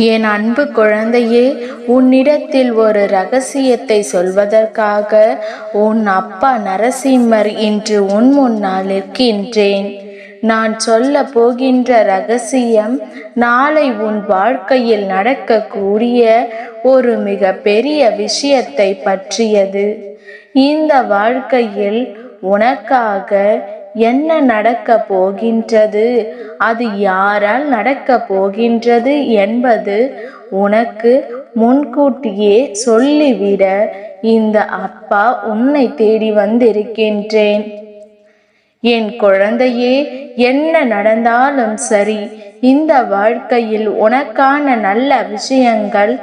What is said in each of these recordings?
என் அன்பு குழந்தையே, உன்னிடத்தில் ஒரு ரகசியத்தை சொல்வதற்காக உன் அப்பா நரசிம்மர் இன்று உன் முன்னால் இருக்கின்றேன். நான் சொல்ல போகின்ற ரகசியம் நாளை உன் வாழ்க்கையில் நடக்கக்கூடிய ஒரு மிக பெரிய விஷயத்தை பற்றியது. இந்த வாழ்க்கையில் உனக்காக என்ன நடக்க போகின்றது, அது யாரால் நடக்க போகின்றது என்பது உனக்கு முன்கூட்டியே சொல்லிவிட இந்த அப்பா உன்னை தேடி வந்திருக்கின்றேன். என் குழந்தையே, என்ன நடந்தாலும் சரி, இந்த வாழ்க்கையில் உனக்கான நல்ல விஷயங்கள்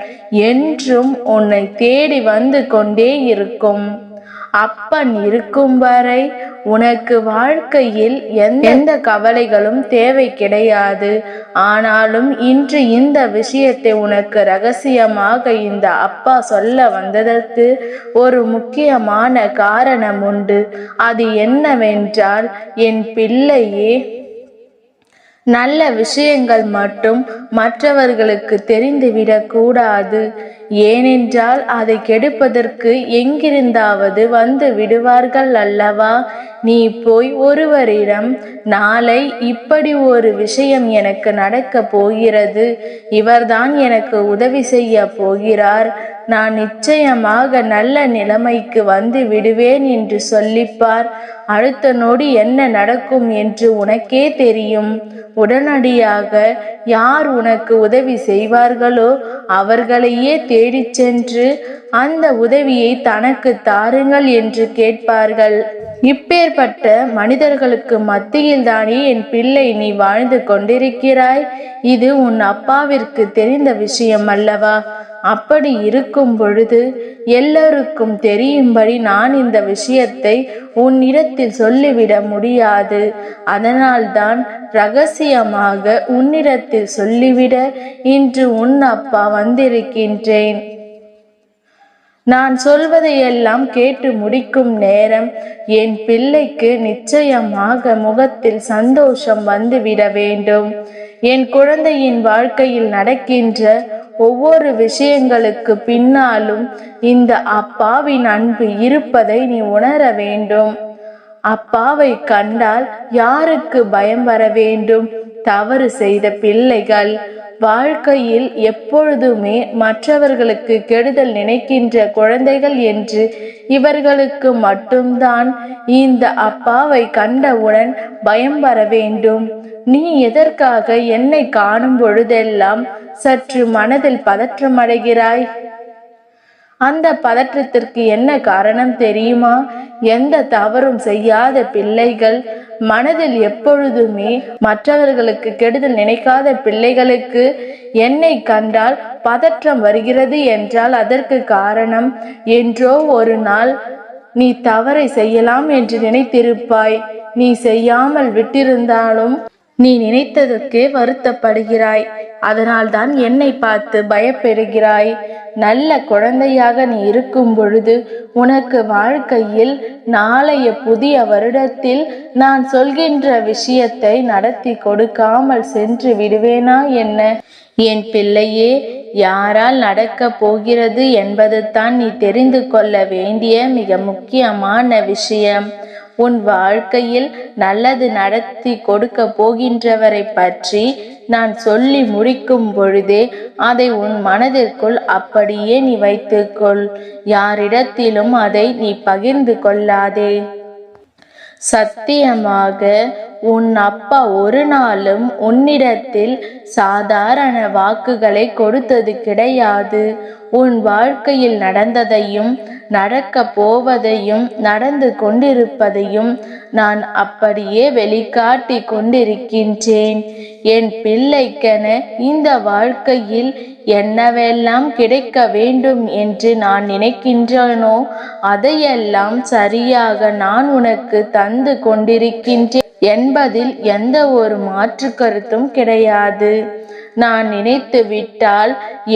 என்றும் உன்னை தேடி வந்து கொண்டே இருக்கும். அப்பன் இருக்கும் வரை உனக்கு வாழ்க்கையில் எந்த கவலைகளும் தேவை கிடையாது. ஆனாலும் இன்று இந்த விஷயத்தை உனக்கு ரகசியமாக இந்த அப்பா சொல்ல வந்ததற்கு ஒரு முக்கியமான காரணம் உண்டு. அது என்னவென்றால், என் பிள்ளையே, நல்ல விஷயங்கள் மட்டும் மற்றவர்களுக்கு தெரிந்துவிடக் கூடாது. ஏனென்றால் அதை கெடுப்பதற்கு எங்கிருந்தாவது வந்து விடுவார்கள் அல்லவா. நீ போய் ஒருவரிடம், நாளை இப்படி ஒரு விஷயம் எனக்கு நடக்க போகிறது, இவர்தான் எனக்கு உதவி செய்ய போகிறார், நான் நிச்சயமாக நல்ல நிலைமைக்கு வந்து விடுவேன் என்று சொல்லிப்பார். அடுத்த நொடி என்ன நடக்கும் என்று உனக்கே தெரியும். உடனடியாக யார் உனக்கு உதவி செய்வார்களோ அவர்களையே தேடிச் சென்று அந்த உதவியை தனக்கு தாருங்கள் என்று கேட்பார்கள். இப்பேற்பட்ட மனிதர்களுக்கு மத்தியில் தானே என் பிள்ளை நீ வாழ்ந்து கொண்டிருக்கிறாய். இது உன் அப்பாவிற்கு தெரிந்த விஷயம் அல்லவா? அப்படி இருக்கும் பொழுது எல்லோருக்கும் தெரியும்படி நான் இந்த விஷயத்தை உன்னிடத்தில் சொல்லிவிட முடியாது. அதனால்தான் ரகசியமாக உன்னிடத்தில் சொல்லிவிட இன்று உன் அப்பா வந்திருக்கின்றேன். நான் சொல்வதையெல்லாம் கேட்டு முடிக்கும் நேரம் என் பிள்ளைக்கு நிச்சயமாக முகத்தில் சந்தோஷம் வந்துவிட வேண்டும். என் குழந்தையின் வாழ்க்கையில் நடக்கின்ற ஒவ்வொரு விஷயங்களுக்கு பின்னாலும் இந்த அப்பாவின் அன்பு இருப்பதை நீ உணர வேண்டும். அப்பாவை கண்டால் யாருக்கு பயம் வர வேண்டும்? தவறு செய்த பிள்ளைகள். வாழ்க்கையில் எப்பொழுதுமே மற்றவர்களுக்கு கெடுதல் நினைக்கின்ற குழந்தைகள் என்று இவர்களுக்கு மட்டும்தான் இந்த அப்பாவை கண்டவுடன் பயம் வர வேண்டும். நீ எதற்காக என்னை காணும் பொழுதெல்லாம் சற்று மனதில் பதற்றமடைகிறாய்? அந்த பதற்றத்திற்கு என்ன காரணம் தெரியுமா? எந்த தவறும் செய்யாத பிள்ளைகள், மனதில் எப்பொழுதுமே மற்றவர்களுக்கு கெடுதல் நினைக்காத பிள்ளைகளுக்கு என்னை கண்டால் பதற்றம் வருகிறது என்றால் அதற்கு காரணம், என்றோ ஒரு நாள் நீ தவறை செய்யலாம் என்று நினைத்திருப்பாய். நீ செய்யாமல் விட்டிருந்தாலும் நீ நினைத்ததற்கே வருத்தப்படுகிறாய். அதனால்தான் என்னை பார்த்து பயப்படுகிறாய். நல்ல குழந்தையாக நீ இருக்கும் பொழுது உனக்கு வாழ்க்கையில் நாளைய புதிய வருடத்தில் நான் சொல்கின்ற விஷயத்தை நடத்தி கொடுக்காமல் சென்று விடுவேனா என்ன? என் பிள்ளையே, யாரால் நடக்க போகிறது என்பது தான் நீ தெரிந்து கொள்ள வேண்டிய மிக முக்கியமான விஷயம். உன் வாழ்க்கையில் நல்லது நடத்தி கொடுக்க போகின்றவரை பற்றி நான் சொல்லி முடிக்கும் பொழுதே அதை உன் மனதிற்குள் அப்படியே நீ வைத்துக்கொள். யாரிடத்திலும் அதை நீ பகிர்ந்து கொள்ளாதே. சத்தியமாக உன் அப்பா ஒரு நாளும் உன்னிடத்தில் சாதாரண வாக்குகளை கொடுத்தது கிடையாது. உன் வாழ்க்கையில் நடந்ததையும் நடக்க போவதையும் நடந்து கொண்டிருப்பதையும் நான் அப்படியே வெளிக்காட்டி கொண்டிருக்கின்றேன். என் பிள்ளைக்கென இந்த வாழ்க்கையில் என்னவெல்லாம் கிடைக்க வேண்டும் என்று நான் நினைக்கின்றேனோ அதையெல்லாம் சரியாக நான் உனக்கு தந்து கொண்டிருக்கின்றேன் என்பதில் எந்த ஒரு மாற்று கருத்தும் கிடையாது. நான் நினைத்து விட்டால்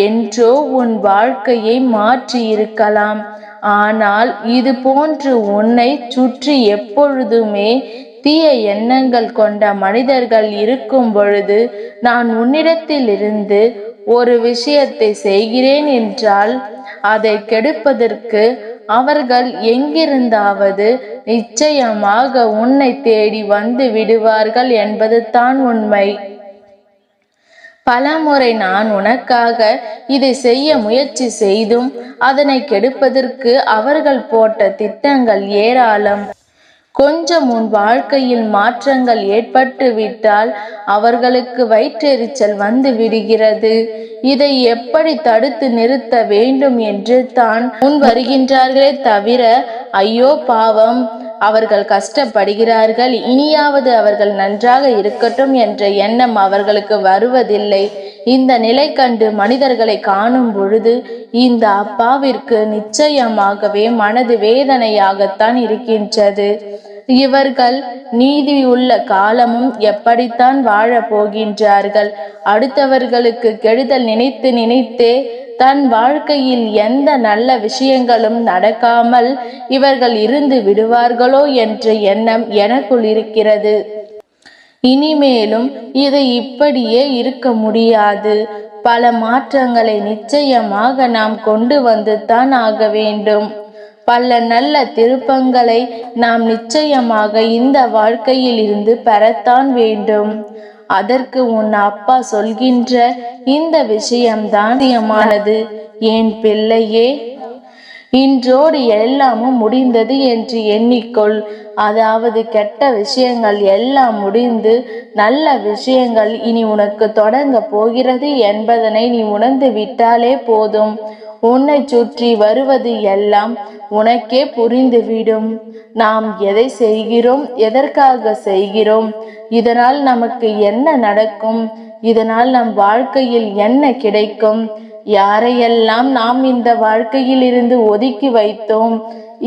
என்றோ உன் வாழ்க்கையை மாற்றி இருக்கலாம். ஆனால் இது போன்று உன்னை சுற்றி எப்பொழுதுமே தீய எண்ணங்கள் கொண்ட மனிதர்கள் இருக்கும் பொழுது நான் உன்னிடத்திலிருந்து ஒரு விஷயத்தை செய்கிறேன் என்றால் அதை கெடுப்பதற்கு அவர்கள் எங்கிருந்தாவது நிச்சயமாக உன்னை தேடி வந்து விடுவார்கள் என்பது தான் உண்மை. பலமுறை நான் உனக்காக இதை செய்ய முயற்சி செய்தும் அதனை கெடுப்பதற்கு அவர்கள் போட்ட திட்டங்கள் ஏராளம். கொஞ்சம் உன் வாழ்க்கையில் மாற்றங்கள் ஏற்பட்டு விட்டால் அவர்களுக்கு வயிற்றெரிச்சல் வந்து விடுகிறது. இதை எப்படி தடுத்து நிறுத்த வேண்டும் என்று தான் முன் வருகின்றார்களே தவிர, ஐயோ பாவம், அவர்கள் கஷ்டப்படுகிறார்கள், இனியாவது அவர்கள் நன்றாக இருக்கட்டும் என்ற எண்ணம் அவர்களுக்கு வருவதில்லை. இந்த நிலை கண்டு மனிதர்களை காணும் பொழுது இந்த அப்பாவிற்கு நிச்சயமாகவே மனது வேதனையாகத்தான் இருக்கின்றது. இவர்கள் நீதியுள்ள காலமும் எப்படித்தான் வாழ போகின்றார்கள்? அடுத்தவர்களுக்கு கெடுதல் நினைத்து நினைத்தே தன் வாழ்க்கையில் எந்த நல்ல விஷயங்களும் நடக்காமல் இவர்கள் இருந்து விடுவார்களோ என்ற எண்ணம் எனக்குள் இருக்கிறது. இனிமேலும் இது இப்படியே இருக்க முடியாது. பல மாற்றங்களை நிச்சயமாக நாம் கொண்டு வந்து தான் ஆக வேண்டும். பல நல்ல திருப்பங்களை நாம் நிச்சயமாக இந்த வாழ்க்கையில் இருந்து பெறத்தான் வேண்டும். அதற்கு உன் அப்பா சொல்கின்ற இந்த விஷயம்தான் முக்கியமானது. என் பிள்ளையே, இன்றோடு எல்லாமும் முடிந்தது என்று எண்ணிக்கொள். அதாவது கெட்ட விஷயங்கள் எல்லாம் முடிந்து நல்ல விஷயங்கள் இனி உனக்கு தொடங்க போகிறது என்பதனை நீ உணர்ந்து விட்டாலே போதும். உன்னை சுற்றி வருவது எல்லாம் உனக்கே புரிந்துவிடும். நாம் எதை செய்கிறோம், எதற்காக செய்கிறோம், இதனால் நமக்கு என்ன நடக்கும், இதனால் நம் வாழ்க்கையில் என்ன கிடைக்கும், யாரையெல்லாம் நாம் இந்த வாழ்க்கையில் இருந்து ஒதுக்கி வைத்தோம்,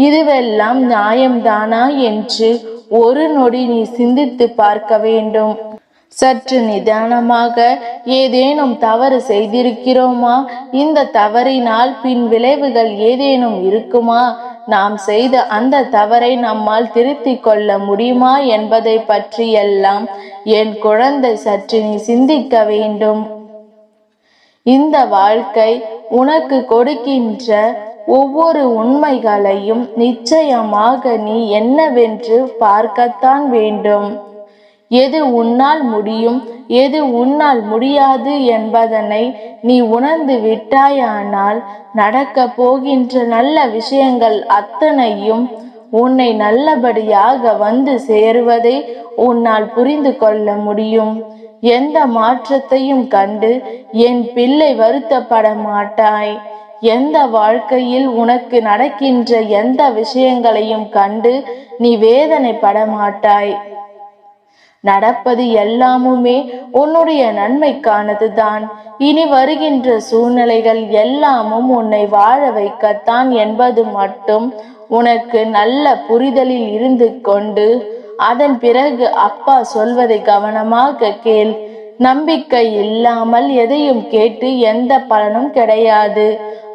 இதுவெல்லாம் நியாயம்தானா என்று ஒரு நொடி நீ சிந்தித்து பார்க்க வேண்டும். சற்று நிதானமாக ஏதேனும் தவறு செய்திருக்கிறோமா, இந்த தவறினால் பின் விளைவுகள் ஏதேனும் இருக்குமா, நாம் செய்த அந்த தவறை நம்மால் திருத்திக் கொள்ள முடியுமா என்பதை பற்றியெல்லாம் என் குழந்தை சற்று நீ சிந்திக்க வேண்டும். இந்த வாழ்க்கை உனக்கு கொடுக்கின்ற ஒவ்வொரு உண்மைகளையும் நிச்சயமாக நீ என்னவென்று பார்க்கத்தான் வேண்டும். எது உன்னால் முடியும், எது உன்னால் முடியாது என்பதனை நீ உணர்ந்து விட்டாயானால் நடக்க போகின்ற நல்ல விஷயங்கள் அத்தனையும் உன்னை நல்லபடியாக வந்து சேருவதை உன்னால் புரிந்து கொள்ள முடியும். எந்த மாற்றத்தையும் கண்டு என் பிள்ளை வருத்தப்பட மாட்டாய். எந்த வாழ்க்கையில் உனக்கு நடக்கின்ற எந்த விஷயங்களையும் கண்டு நீ வேதனைப்பட மாட்டாய். நடப்பது எல்லாமுமே உன்னுடைய நன்மைக்கானதுதான். இனி வருகின்ற சூழ்நிலைகள் எல்லாமும் உன்னை வாழ வைக்கத்தான் என்பது மட்டும் உனக்கு நல்ல புரிதலில் இருந்து கொண்டு அதன் பிறகு அப்பா சொல்வதை கவனமாக கேள். நம்பிக்கை இல்லாமல் எதையும் கேட்டு எந்த பலனும் கிடையாது.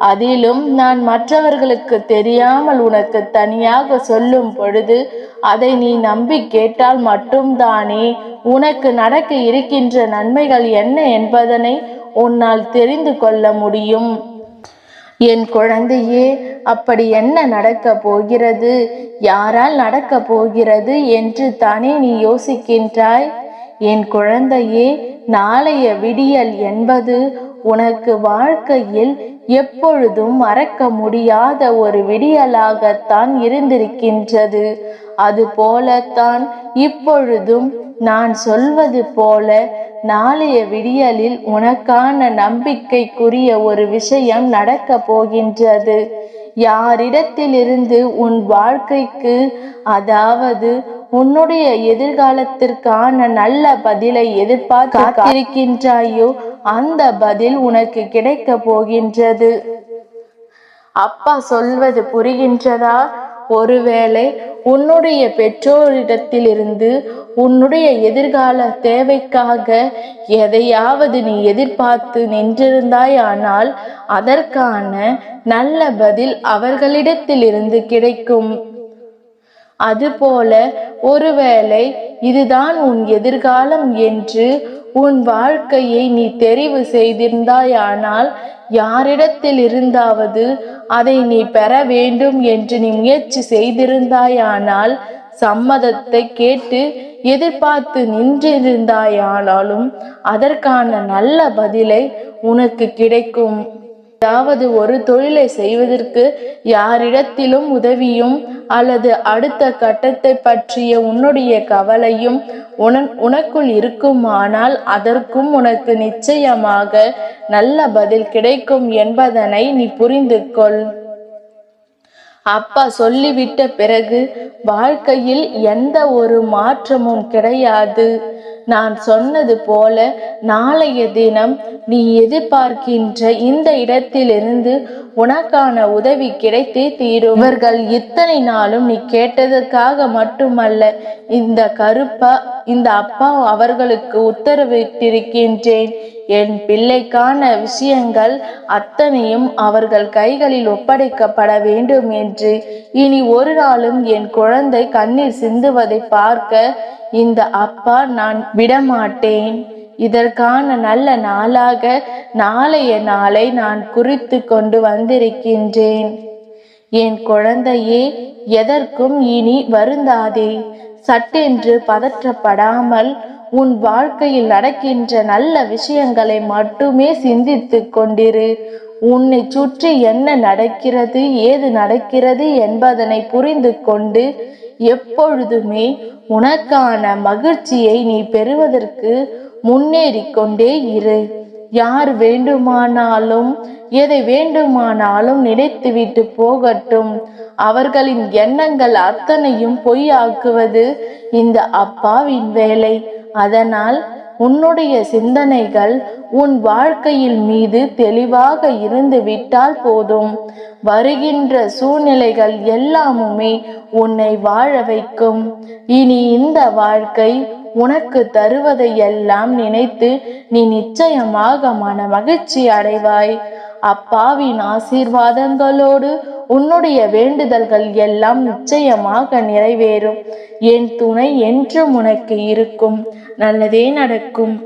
அதிலும் நான் மற்றவர்களுக்கு தெரியாமல் உனக்கு தனியாக சொல்லும் பொழுது அதை நீ நம்பி கேட்டால் மட்டும்தானே உனக்கு நடக்க இருக்கின்ற நன்மைகள் என்ன என்பதனை உன்னால் தெரிந்து கொள்ள முடியும். என் குழந்தையே, அப்படி என்ன நடக்க போகிறது, யாரால் நடக்க போகிறது என்று தானே நீ யோசிக்கின்றாய்? என் குழந்தையே, நாளைய விடியல் என்பது உனக்கு வாழ்க்கையில் எப்பொழுதும் மறக்க முடியாத ஒரு விடியலாகத்தான் இருந்திருக்கின்றது. அது போலத்தான் இப்பொழுதும் நான் சொல்வது போல நாளைய விடியலில் உனக்கான நம்பிக்கைக்குரிய ஒரு விஷயம் நடக்க போகின்றது. யாரிடத்திலிருந்து உன் வாழ்க்கைக்கு, அதாவது உன்னுடைய எதிர்காலத்திற்கான நல்ல பதிலை எதிர்பார்த்து காத்திருக்கின்றாயோ அந்த பதில் உனக்கு கிடைக்க போகின்றது. அப்பா சொல்வது புரிகின்றதா? ஒருவேளை உன்னுடைய பெற்றோரிடத்திலிருந்து உன்னுடைய எதிர்கால தேவைக்காக எதையாவது நீ எதிர்பார்த்து நின்றிருந்தாயானால் அதற்கான நல்ல பதில் அவர்களிடத்திலிருந்து கிடைக்கும். அதுபோல ஒருவேளை இதுதான் உன் எதிர்காலம் என்று உன் வாழ்க்கையை நீ தெரிவு செய்திருந்தாயானால் யாரிடத்தில் இருந்தாவது அதை நீ பெற வேண்டும் என்று நீ முயற்சி செய்திருந்தாயானால், சம்மதத்தை கேட்டு எதிர்பார்த்து நின்றிருந்தாயானாலும் அதற்கான நல்ல பதிலை உனக்கு கிடைக்கும். அதாவது ஒரு தொழிலை செய்வதற்கு யாரிடத்திலும் உதவியும் அல்லது அடுத்த கட்டத்தை பற்றிய உன்னுடைய கவலையும் உனக்குள் இருக்குமானால் அதற்கும் உனக்கு நிச்சயமாக நல்ல பதில் கிடைக்கும் என்பதனை நீ புரிந்து கொள். அப்பா சொல்லிவிட்ட பிறகு வாழ்க்கையில் எந்த ஒரு மாற்றமும் கிடையாது. நான் சொன்னது போல நாளைய தினம் நீ எதிர்பார்க்கின்ற இந்த இடத்திலிருந்து உனக்கான உதவி கிடைத்தே தீரும். இவர்கள் இத்தனை நாளும் நீ கேட்டதற்காக மட்டுமல்ல, இந்த அப்பா அவர்களுக்கு உத்தரவிட்டிருக்கின்றேன். என் பிள்ளைக்கான விஷயங்கள் அத்தனையும் அவர்கள் கைகளில் ஒப்படைக்கப்பட வேண்டும் என்று. இனி ஒரு நாளும் என் குழந்தை கண்ணீர் சிந்துவதை பார்க்க இந்த அப்பா நான் விடமாட்டேன். இதற்கான நல்ல நாளாக நாளைய நாளை நான் குறித்து கொண்டு வந்திருக்கின்றேன். என் குழந்தையே, எதற்கும் இனி வருந்தாதே. சட்டென்று பதற்றப்படாமல் உன் வாழ்க்கையில் நடக்கின்ற நல்ல விஷயங்களை மட்டுமே சிந்தித்து கொண்டிரு. உன்னை சுற்றி என்ன நடக்கிறது, ஏது நடக்கிறது என்பதனை புரிந்து கொண்டு எப்பொழுதுமே உனக்கான மகிழ்ச்சியை நீ பெறுவதற்கு முன்னேறி கொண்டே இரு. யார் வேண்டுமானாலும் எதை வேண்டுமானாலும் நினைத்துவிட்டு போகட்டும். அவர்களின் எண்ணங்கள் அத்தனையும் பொய்யாக்குவது இந்த அப்பாவின் வேலை. அதனால் உன்னுடைய சிந்தனைகள் உன் வாழ்க்கையில் மீது தெளிவாக இருந்து விட்டால் போதும். வருகின்ற சூழ்நிலைகள் எல்லாமுமே உன்னை வாழ வைக்கும். இனி இந்த வாழ்க்கை உனக்கு தருவதை எல்லாம் நினைத்து நீ நிச்சயமாக மன மகிழ்ச்சி அடைவாய். அப்பாவின் ஆசீர்வாதங்களோடு உன்னுடைய வேண்டுதல்கள் எல்லாம் நிச்சயமாக நிறைவேறும். என் துணை என்றும் உனக்கு இருக்கும். நல்லதே நடக்கும்.